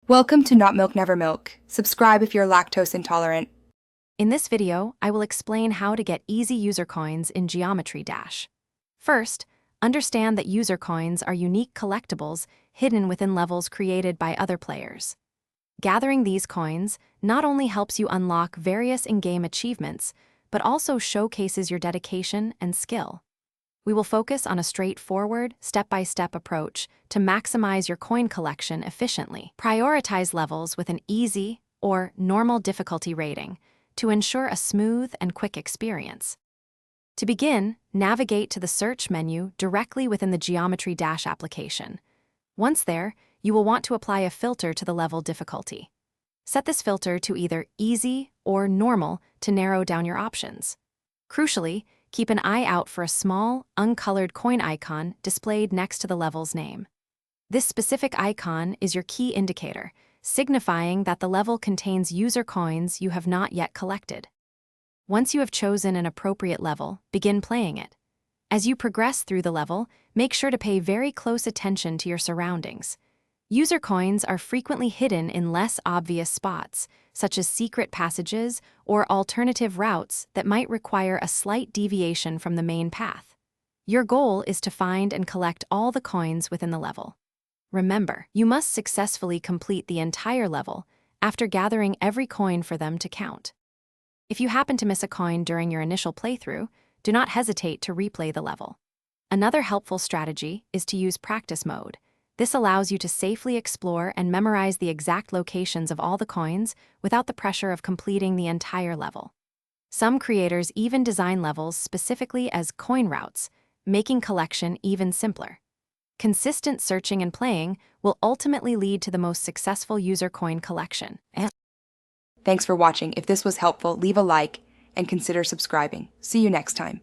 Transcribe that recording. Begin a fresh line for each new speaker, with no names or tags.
Welcome to Not Milk Never Milk. Subscribe if you're lactose intolerant.
In this video, I will explain how to get easy user coins in Geometry Dash. First, understand that user coins are unique collectibles hidden within levels created by other players. Gathering these coins not only helps you unlock various in-game achievements, but also showcases your dedication and skill. We will focus on a straightforward, step-by-step approach to maximize your coin collection efficiently. Prioritize levels with an easy or normal difficulty rating to ensure a smooth and quick experience. To begin, navigate to the search menu directly within the Geometry Dash application. Once there, you will want to apply a filter to the level difficulty. Set this filter to either easy or normal to narrow down your options. Crucially, keep an eye out for a small, uncolored coin icon displayed next to the level's name. This specific icon is your key indicator, signifying that the level contains user coins you have not yet collected. Once you have chosen an appropriate level, begin playing it. As you progress through the level, make sure to pay very close attention to your surroundings. User coins are frequently hidden in less obvious spots, such as secret passages or alternative routes that might require a slight deviation from the main path. Your goal is to find and collect all the coins within the level. Remember, you must successfully complete the entire level after gathering every coin for them to count. If you happen to miss a coin during your initial playthrough, do not hesitate to replay the level. Another helpful strategy is to use practice mode. This allows you to safely explore and memorize the exact locations of all the coins without the pressure of completing the entire level. Some creators even design levels specifically as coin routes, making collection even simpler. Consistent searching and playing will ultimately lead to the most successful user coin collection.
Thanks for watching. If this was helpful, leave a like and consider subscribing. See you next time.